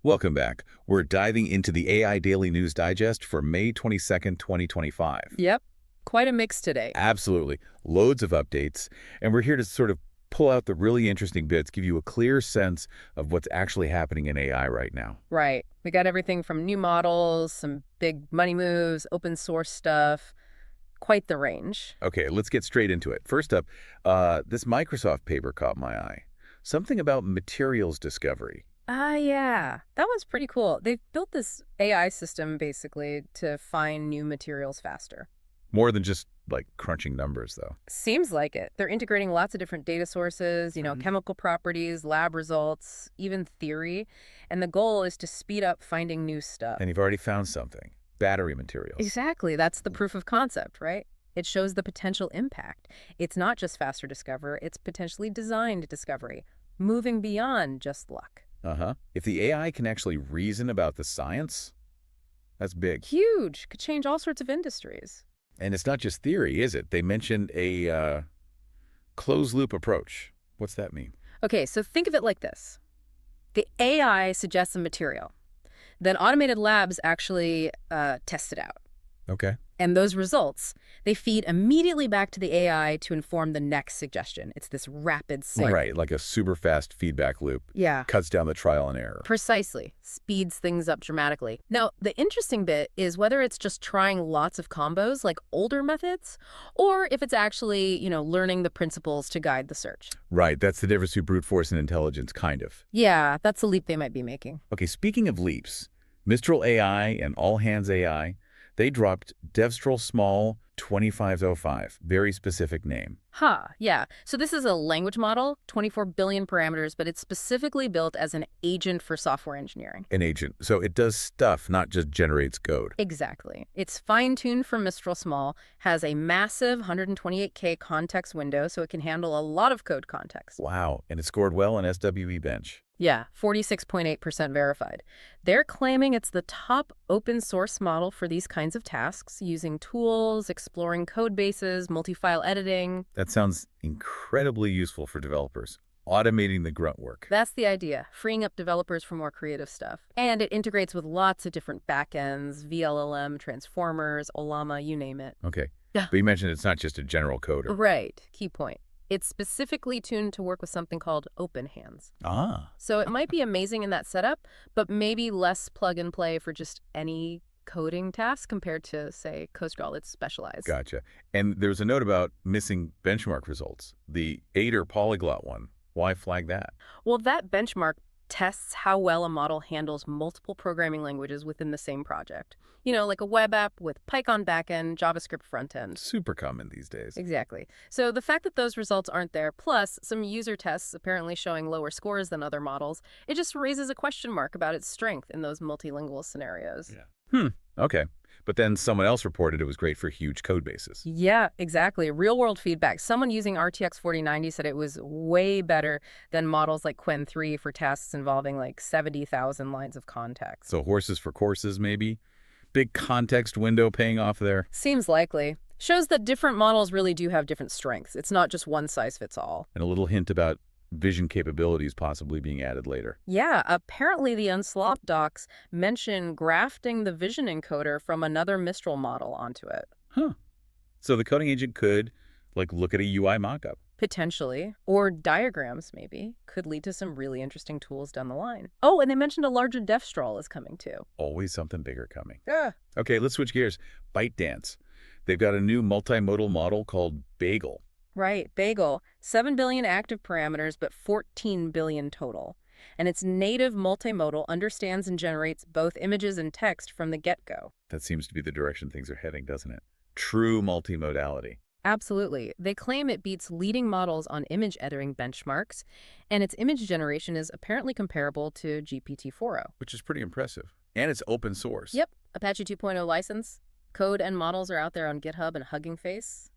Welcome back. We're diving into the AI Daily News Digest for May 22nd, 2025. Yep. Quite a mix today. Absolutely. Loads of updates. And we're here to sort of pull out the really interesting bits, give you a clear sense of what's actually happening in AI right now. Right. We got everything from new models, some big money moves, open source stuff. Quite the range. Okay, let's get straight into it. First up, this Microsoft paper caught my eye. Something about materials discovery. Ah, yeah. That one's pretty cool. They've built this AI system, basically, to find new materials faster. More than just, like, crunching numbers, though. Seems like it. They're integrating lots of different data sources, chemical properties, lab results, even theory. And the goal is to speed up finding new stuff. And you've already found something. Battery materials. Exactly. That's the proof of concept, right? It shows the potential impact. It's not just faster discover, it's potentially designed discovery, moving beyond just luck. Uh-huh. If the AI can actually reason about the science, that's big. Huge. Could change all sorts of industries. And it's not just theory, is it? They mentioned a closed-loop approach. What's that mean? Okay, so think of it like this. The AI suggests a material. Then automated labs actually test it out. Okay. And those results, they feed immediately back to the AI to inform the next suggestion. It's this rapid sync. Right, like a super fast feedback loop. Yeah. Cuts down the trial and error. Precisely. Speeds things up dramatically. Now, the interesting bit is whether it's just trying lots of combos like older methods, or if it's actually, learning the principles to guide the search. Right, that's the difference between brute force and intelligence, kind of. Yeah, that's the leap they might be making. Okay, speaking of leaps, Mistral AI and All Hands AI, they dropped Devstral Small 2505, very specific name. Yeah. So this is a language model, 24 billion parameters, but it's specifically built as an agent for software engineering. An agent. So it does stuff, not just generates code. Exactly. It's fine-tuned for Mistral Small, has a massive 128K context window, so it can handle a lot of code context. Wow, and it scored well in SWE Bench. Yeah, 46.8% verified. They're claiming it's the top open source model for these kinds of tasks, using tools, exploring code bases, multi-file editing. That sounds incredibly useful for developers, automating the grunt work. That's the idea, freeing up developers for more creative stuff. And it integrates with lots of different backends, VLLM, transformers, Olama, you name it. Okay, Yeah. but you mentioned it's not just a general coder. Right, key point. It's specifically tuned to work with something called Open Hands. Ah. So it might be amazing in that setup, but maybe less plug and play for just any coding task compared to, say, Coastral. It's specialized. Gotcha. And there's a note about missing benchmark results. The Aider polyglot one. Why flag that? Well, that benchmark tests how well a model handles multiple programming languages within the same project. Like a web app with Python backend, JavaScript frontend. Super common these days. Exactly. So the fact that those results aren't there, plus some user tests apparently showing lower scores than other models, it just raises a question mark about its strength in those multilingual scenarios. Yeah. Okay. But then someone else reported it was great for huge code bases. Yeah, exactly. Real-world feedback. Someone using RTX 4090 said it was way better than models like Qwen 3 for tasks involving like 70,000 lines of context. So horses for courses, maybe? Big context window paying off there. Seems likely. Shows that different models really do have different strengths. It's not just one size fits all. And a little hint about vision capabilities possibly being added later. Yeah, apparently the Unslop docs mention grafting the vision encoder from another Mistral model onto it. Huh. So the coding agent could, look at a UI mockup. Potentially. Or diagrams, maybe. Could lead to some really interesting tools down the line. Oh, and they mentioned a larger Devstral is coming too. Always something bigger coming. Yeah. Okay, let's switch gears. ByteDance. They've got a new multimodal model called Bagel. Right, Bagel. 7 billion active parameters, but 14 billion total. And its native multimodal understands and generates both images and text from the get-go. That seems to be the direction things are heading, doesn't it? True multimodality. Absolutely. They claim it beats leading models on image editing benchmarks, and its image generation is apparently comparable to GPT-4o. Which is pretty impressive. And it's open source. Yep, Apache 2.0 license. Code and models are out there on GitHub and Hugging Face.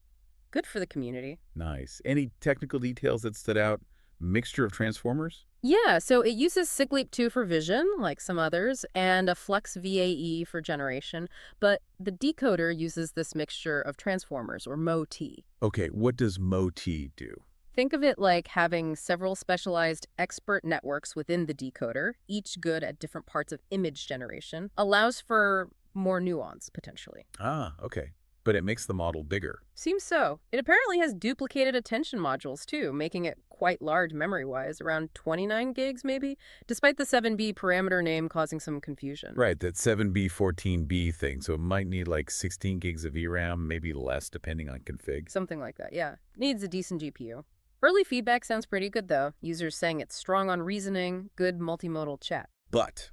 Good for the community. Nice. Any technical details that stood out? Mixture of transformers? Yeah, so it uses SigLeap 2 for vision, like some others, and a Flex VAE for generation, but the decoder uses this mixture of transformers, or MoT. Okay, what does MoT do? Think of it like having several specialized expert networks within the decoder, each good at different parts of image generation, allows for more nuance, potentially. Ah, okay. But it makes the model bigger. Seems so. It apparently has duplicated attention modules, too, making it quite large memory-wise, around 29 gigs, maybe, despite the 7B parameter name causing some confusion. Right, that 7B, 14B thing. So it might need like 16 gigs of VRAM, maybe less depending on config. Something like that, yeah. Needs a decent GPU. Early feedback sounds pretty good, though. Users saying it's strong on reasoning, good multimodal chat. But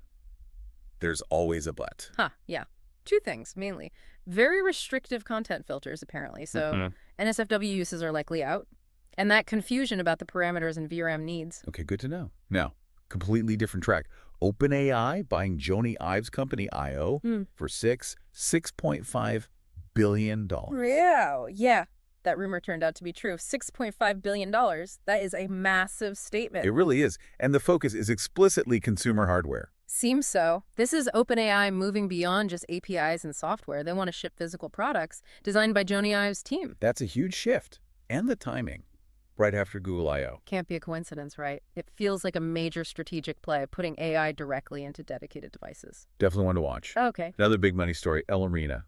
there's always a but. Yeah. Two things, mainly. Very restrictive content filters, apparently, so NSFW uses are likely out. And that confusion about the parameters and VRAM needs. Okay, good to know. Now, completely different track. OpenAI buying Jony Ive's company, I.O., for $6.5 billion. Yeah. That rumor turned out to be true. $6.5 billion. That is a massive statement. It really is. And the focus is explicitly consumer hardware. Seems so. This is OpenAI moving beyond just APIs and software. They want to ship physical products designed by Jony Ive's team. That's a huge shift. And the timing. Right after Google I.O. Can't be a coincidence, right? It feels like a major strategic play, putting AI directly into dedicated devices. Definitely one to watch. Okay. Another big money story, El Arena,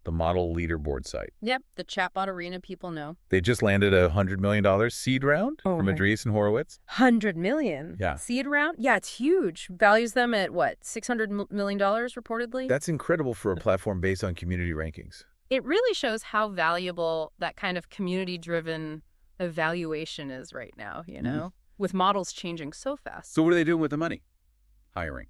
the model leaderboard site. Yep, the chatbot arena people know. They just landed a $100 million seed round from Andreessen Horowitz. $100 million? Yeah. Seed round? Yeah, it's huge. Values them at, what, $600 million reportedly? That's incredible for a platform based on community rankings. It really shows how valuable that kind of community-driven evaluation is right now, you know, with models changing so fast. So what are they doing with the money? Hiring.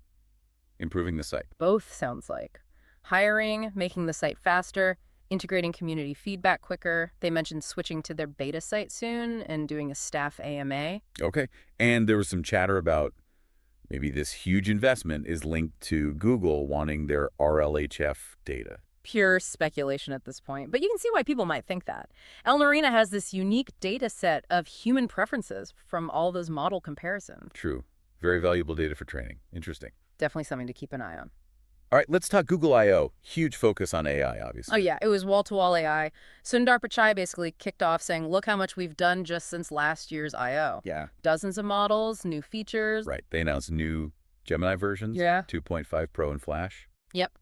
Improving the site. Both, sounds like. Hiring, making the site faster, integrating community feedback quicker. They mentioned switching to their beta site soon and doing a staff AMA. Okay. And there was some chatter about maybe this huge investment is linked to Google wanting their RLHF data. Pure speculation at this point, but you can see why people might think that. El Arena has this unique data set of human preferences from all those model comparisons. True. Very valuable data for training. Interesting. Definitely something to keep an eye on. All right, let's talk Google I.O. Huge focus on AI, obviously. Oh, yeah, it was wall-to-wall AI. Sundar Pichai basically kicked off saying, look how much we've done just since last year's I.O. Yeah. Dozens of models, new features. Right. They announced new Gemini versions. Yeah. 2.5 Pro and Flash. Yep.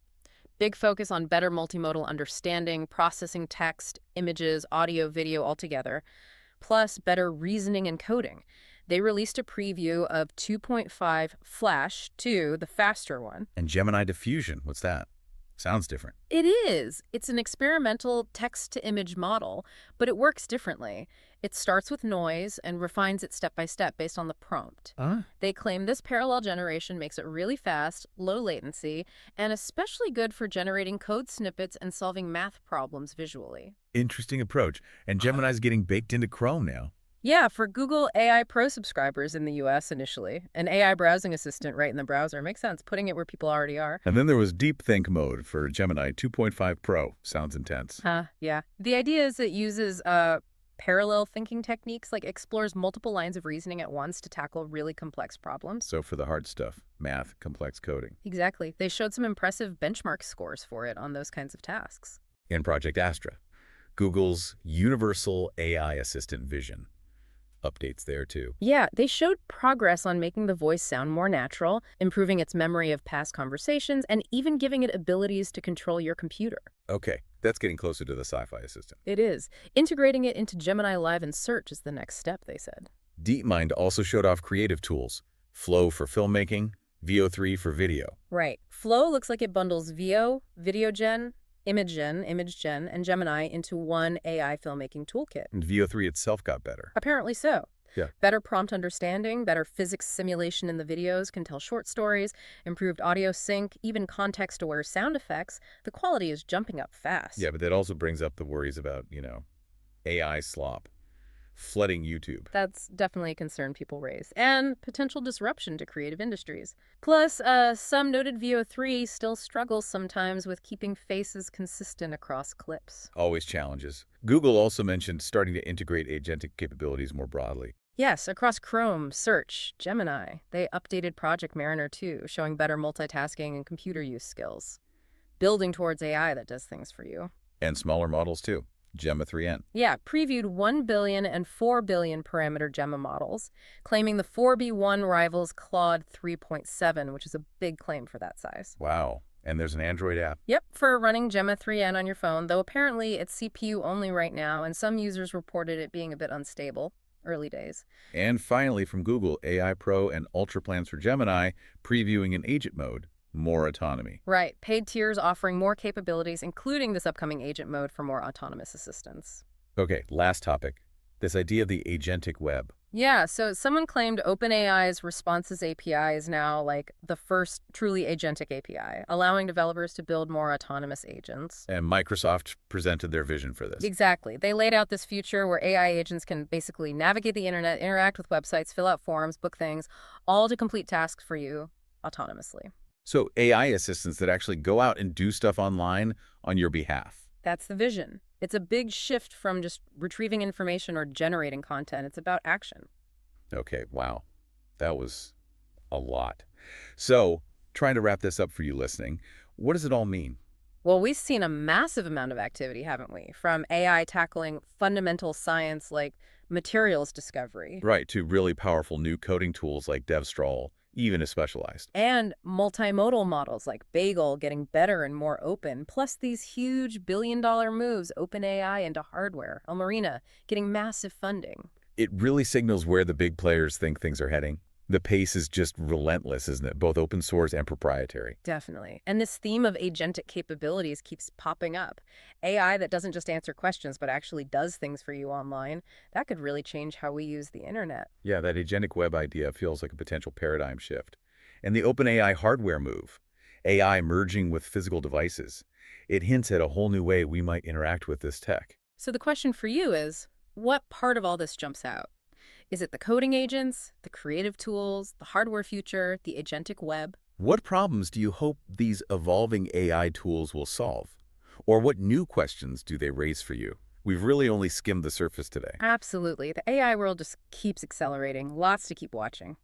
Big focus on better multimodal understanding, processing text, images, audio, video altogether, plus better reasoning and coding. They released a preview of 2.5 Flash 2, the faster one. And Gemini Diffusion, what's that? Sounds different. It is. It's an experimental text-to-image model, but it works differently. It starts with noise and refines it step by step based on the prompt. They claim this parallel generation makes it really fast, low latency, and especially good for generating code snippets and solving math problems visually. Interesting approach. And Gemini's getting baked into Chrome now. Yeah, for Google AI Pro subscribers in the US initially. An AI browsing assistant right in the browser. Makes sense, putting it where people already are. And then there was Deep Think mode for Gemini 2.5 Pro. Sounds intense. Yeah. The idea is it uses parallel thinking techniques, like explores multiple lines of reasoning at once to tackle really complex problems. So for the hard stuff, math, complex coding. Exactly. They showed some impressive benchmark scores for it on those kinds of tasks. And Project Astra, Google's universal AI assistant vision. Updates there, too. Yeah, they showed progress on making the voice sound more natural, improving its memory of past conversations, and even giving it abilities to control your computer. Okay, that's getting closer to the sci-fi assistant. It is. Integrating it into Gemini Live and Search is the next step, they said. DeepMind also showed off creative tools. Flow for filmmaking, VO3 for video. Right. Flow looks like it bundles VO, video gen, image gen, and Gemini into one AI filmmaking toolkit. And VO3 itself got better. Apparently so. Yeah. Better prompt understanding, better physics simulation in the videos, can tell short stories, improved audio sync, even context-aware sound effects. The quality is jumping up fast. Yeah, but that also brings up the worries about, AI slop, flooding YouTube. That's definitely a concern people raise, and potential disruption to creative industries. Plus, some noted VO3 still struggles sometimes with keeping faces consistent across clips. Always challenges. Google also mentioned starting to integrate agentic capabilities more broadly. Yes, across Chrome, Search, Gemini. They updated Project Mariner too, showing better multitasking and computer use skills. Building towards AI that does things for you. And smaller models too. Gemma 3N. Yeah, previewed 1 billion and 4 billion parameter Gemma models, claiming the 4B1 rivals Claude 3.7, which is a big claim for that size. Wow. And there's an Android app. Yep, for running Gemma 3N on your phone, though apparently it's CPU only right now, and some users reported it being a bit unstable. Early days. And finally, from Google, AI Pro and Ultra plans for Gemini, previewing in agent mode, more autonomy. Right, paid tiers offering more capabilities, including this upcoming agent mode for more autonomous assistance. Okay, last topic. This idea of the agentic web. Yeah, so someone claimed OpenAI's Responses API is now like the first truly agentic API, allowing developers to build more autonomous agents. And Microsoft presented their vision for this. Exactly. They laid out this future where AI agents can basically navigate the internet, interact with websites, fill out forms, book things, all to complete tasks for you autonomously. So AI assistants that actually go out and do stuff online on your behalf. That's the vision. It's a big shift from just retrieving information or generating content. It's about action. Okay, wow. That was a lot. So, trying to wrap this up for you listening, what does it all mean? Well, we've seen a massive amount of activity, haven't we? From AI tackling fundamental science like materials discovery. Right, to really powerful new coding tools like DevStrawl, even as specialized. And multimodal models like Bagel getting better and more open, plus these huge billion-dollar moves, OpenAI into hardware, Marina getting massive funding. It really signals where the big players think things are heading. The pace is just relentless, isn't it? Both open source and proprietary. Definitely. And this theme of agentic capabilities keeps popping up. AI that doesn't just answer questions, but actually does things for you online, that could really change how we use the internet. Yeah, that agentic web idea feels like a potential paradigm shift. And the OpenAI hardware move, AI merging with physical devices, it hints at a whole new way we might interact with this tech. So the question for you is, what part of all this jumps out? Is it the coding agents, the creative tools, the hardware future, the agentic web? What problems do you hope these evolving AI tools will solve? Or what new questions do they raise for you? We've really only skimmed the surface today. Absolutely. The AI world just keeps accelerating. Lots to keep watching.